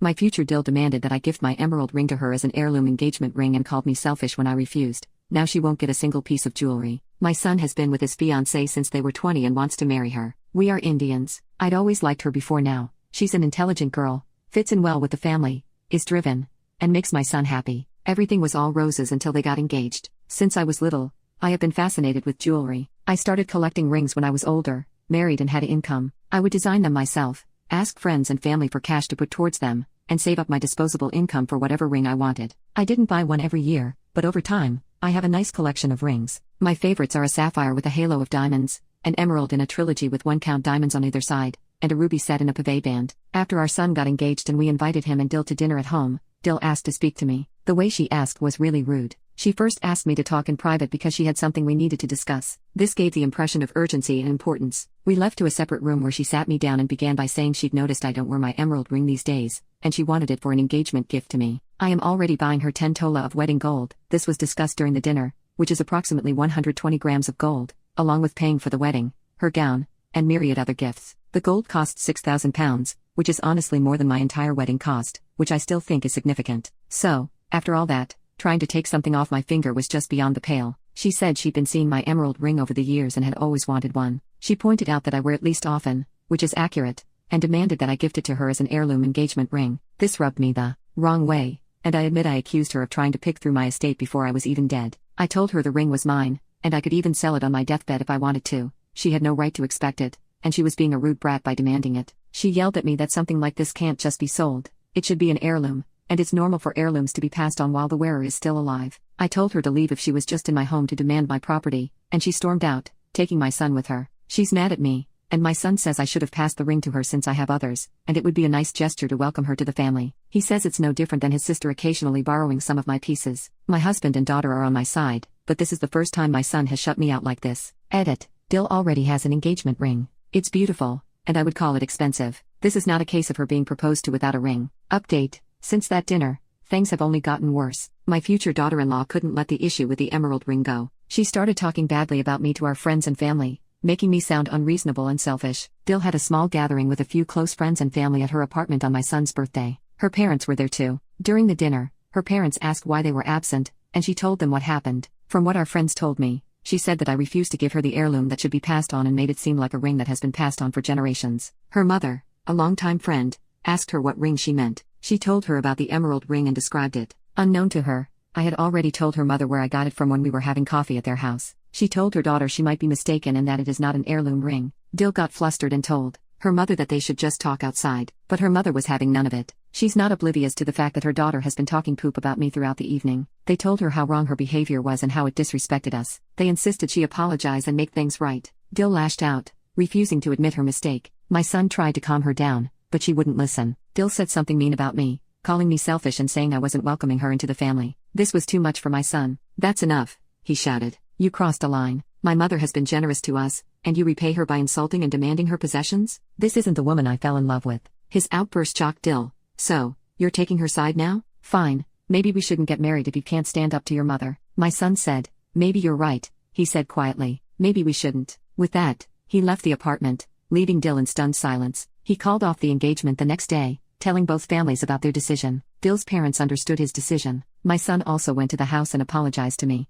My future DIL demanded that I gift my emerald ring to her as an heirloom engagement ring and called me selfish when I refused. Now she won't get a single piece of jewelry. My son has been with his fiancée since they were 20 and wants to marry her. We are Indians. I'd always liked her before now. She's an intelligent girl, fits in well with the family, is driven, and makes my son happy. Everything was all roses until they got engaged. Since I was little, I have been fascinated with jewelry. I started collecting rings when I was older, married and had an income. I would design them myself, ask friends and family for cash to put towards them, and save up my disposable income for whatever ring I wanted. I didn't buy one every year, but over time, I have a nice collection of rings. My favorites are a sapphire with a halo of diamonds, an emerald in a trilogy with 1-count diamonds on either side, and a ruby set in a pave band. After our son got engaged and we invited him and DIL to dinner at home, DIL asked to speak to me. The way she asked was really rude. She first asked me to talk in private because she had something we needed to discuss. This gave the impression of urgency and importance. We left to a separate room where she sat me down and began by saying she'd noticed I don't wear my emerald ring these days, and she wanted it for an engagement gift to me. I am already buying her 10 tola of wedding gold. This was discussed during the dinner, which is approximately 120 grams of gold, along with paying for the wedding, her gown, and myriad other gifts. The gold cost £6,000, which is honestly more than my entire wedding cost, which I still think is significant. So, after all that, trying to take something off my finger was just beyond the pale. She said she'd been seeing my emerald ring over the years and had always wanted one. She pointed out that I wear it least often, which is accurate, and demanded that I gift it to her as an heirloom engagement ring. This rubbed me the wrong way, and I admit I accused her of trying to pick through my estate before I was even dead. I told her the ring was mine, and I could even sell it on my deathbed if I wanted to. She had no right to expect it, and she was being a rude brat by demanding it. She yelled at me that something like this can't just be sold. It should be an heirloom, and it's normal for heirlooms to be passed on while the wearer is still alive. I told her to leave if she was just in my home to demand my property, and she stormed out, taking my son with her. She's mad at me, and my son says I should have passed the ring to her since I have others, and it would be a nice gesture to welcome her to the family. He says it's no different than his sister occasionally borrowing some of my pieces. My husband and daughter are on my side, but this is the first time my son has shut me out like this. Edit. DIL already has an engagement ring. It's beautiful, and I would call it expensive. This is not a case of her being proposed to without a ring. Update. Since that dinner, things have only gotten worse. My future daughter-in-law couldn't let the issue with the emerald ring go. She started talking badly about me to our friends and family, making me sound unreasonable and selfish. DIL had a small gathering with a few close friends and family at her apartment on my son's birthday. Her parents were there too. During the dinner, her parents asked why they were absent, and she told them what happened. From what our friends told me, she said that I refused to give her the heirloom that should be passed on and made it seem like a ring that has been passed on for generations. Her mother, a longtime friend, asked her what ring she meant. She told her about the emerald ring and described it. Unknown to her, I had already told her mother where I got it from when we were having coffee at their house. She told her daughter she might be mistaken and that it is not an heirloom ring. DIL got flustered and told her mother that they should just talk outside, but her mother was having none of it. She's not oblivious to the fact that her daughter has been talking poop about me throughout the evening. They told her how wrong her behavior was and how it disrespected us. They insisted she apologize and make things right. DIL lashed out, refusing to admit her mistake. My son tried to calm her down, but she wouldn't listen. DIL said something mean about me, calling me selfish and saying I wasn't welcoming her into the family. This was too much for my son. That's enough, he shouted. You crossed a line. My mother has been generous to us, and you repay her by insulting and demanding her possessions? This isn't the woman I fell in love with. His outburst shocked DIL. So, you're taking her side now? Fine, maybe we shouldn't get married if you can't stand up to your mother. My son said, maybe you're right, he said quietly. Maybe we shouldn't. With that, he left the apartment, leaving DIL in stunned silence. He called off the engagement the next day, telling both families about their decision. DIL's parents understood his decision. My son also went to the house and apologized to me.